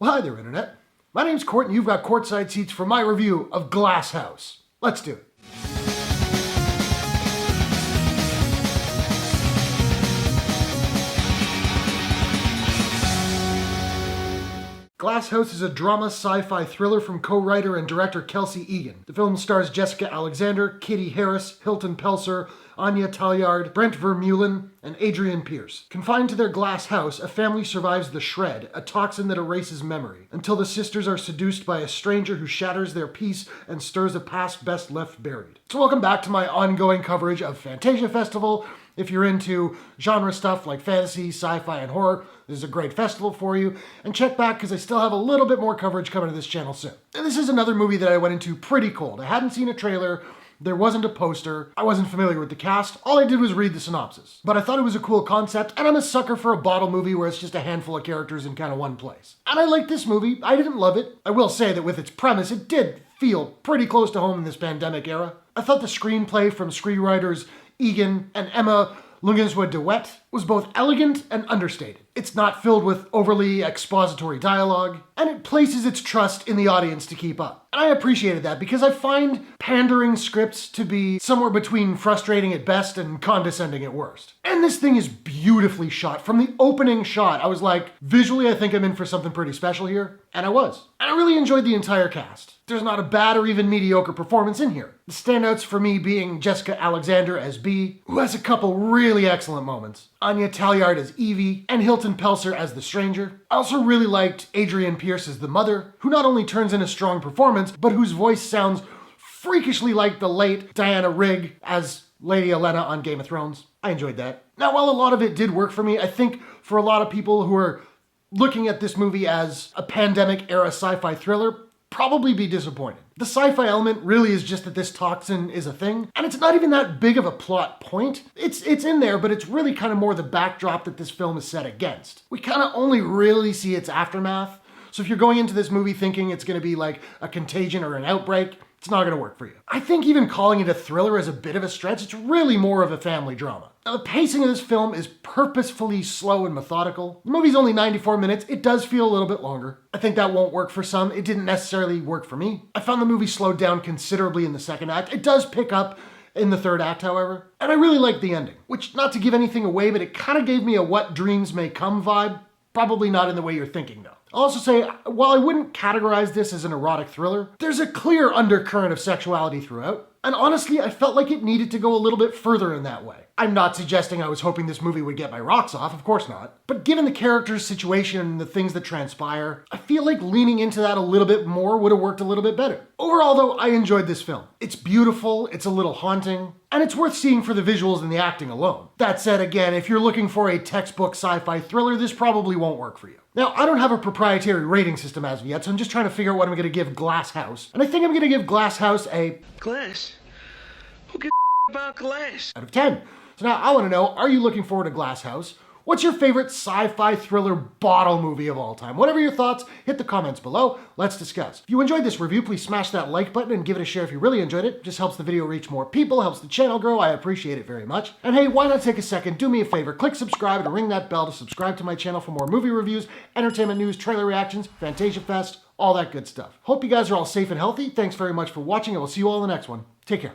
Well, hi there, Internet. My name's Court, and you've got courtside seats for my review of Glasshouse. Let's do it. Glasshouse is a drama sci-fi thriller from co-writer and director Kelsey Egan. The film stars Jessica Alexander, Kitty Harris, Hilton Pelser, Anja Taljaard, Brent Vermeulen, and Adrienne Pearce. Confined to their glass house, a family survives the shred, a toxin that erases memory, until the sisters are seduced by a stranger who shatters their peace and stirs a past best left buried. So welcome back to my ongoing coverage of Fantasia Festival. If you're into genre stuff like fantasy, sci-fi, and horror, this is a great festival for you. And check back because I still have a little bit more coverage coming to this channel soon. And this is another movie that I went into pretty cold. I hadn't seen a trailer. There wasn't a poster. I wasn't familiar with the cast. All I did was read the synopsis. But I thought it was a cool concept, and I'm a sucker for a bottle movie where it's just a handful of characters in kind of one place. And I liked this movie. I didn't love it. I will say that with its premise, it did feel pretty close to home in this pandemic era. I thought the screenplay from screenwriters Egan and Emma Lungenswa-DeWet was both elegant and understated. It's not filled with overly expository dialogue, and it places its trust in the audience to keep up. And I appreciated that because I find pandering scripts to be somewhere between frustrating at best and condescending at worst. And this thing is beautifully shot. From the opening shot, I was like, visually I think I'm in for something pretty special here, and I was. And I really enjoyed the entire cast. There's not a bad or even mediocre performance in here. The standouts for me being Jessica Alexander as Bee, who has a couple really excellent moments, Anja Taljaard as Evie, and Hilton Pelser as the stranger. I also really liked Adrienne Pearce as the mother, who not only turns in a strong performance, but whose voice sounds freakishly like the late Diana Rigg as Lady Olenna on Game of Thrones. I enjoyed that. Now, while a lot of it did work for me, I think for a lot of people who are looking at this movie as a pandemic-era sci-fi thriller, probably be disappointed. The sci-fi element really is just that this toxin is a thing, and it's not even that big of a plot point. It's in there, but it's really kind of more the backdrop that this film is set against. We kind of only really see its aftermath, so if you're going into this movie thinking it's going to be like a contagion or an outbreak, it's not going to work for you. I think even calling it a thriller is a bit of a stretch. It's really more of a family drama. Now, the pacing of this film is purposefully slow and methodical. The movie's only 94 minutes. It does feel a little bit longer. I think that won't work for some. It didn't necessarily work for me. I found the movie slowed down considerably in the second act. It does pick up in the third act, however. And I really liked the ending, which, not to give anything away, but it kind of gave me a What Dreams May Come vibe. Probably not in the way you're thinking, though. I'll also say, while I wouldn't categorize this as an erotic thriller, there's a clear undercurrent of sexuality throughout. And honestly, I felt like it needed to go a little bit further in that way. I'm not suggesting I was hoping this movie would get my rocks off, of course not. But given the character's situation and the things that transpire, I feel like leaning into that a little bit more would have worked a little bit better. Overall, though, I enjoyed this film. It's beautiful, it's a little haunting, and it's worth seeing for the visuals and the acting alone. That said, again, if you're looking for a textbook sci-fi thriller, this probably won't work for you. Now, I don't have a proprietary rating system as of yet, so I'm just trying to figure out what I'm going to give Glasshouse. And I think I'm going to give Glasshouse a... Glass? Who gives about glass? ...out of 10. So now I want to know, are you looking forward to Glasshouse? What's your favorite sci-fi thriller bottle movie of all time? Whatever your thoughts, hit the comments below. Let's discuss. If you enjoyed this review, please smash that like button and give it a share if you really enjoyed it. It just helps the video reach more people, helps the channel grow. I appreciate it very much. And hey, why not take a second, do me a favor, click subscribe and ring that bell to subscribe to my channel for more movie reviews, entertainment news, trailer reactions, Fantasia Fest, all that good stuff. Hope you guys are all safe and healthy. Thanks very much for watching, and we'll see you all in the next one. Take care.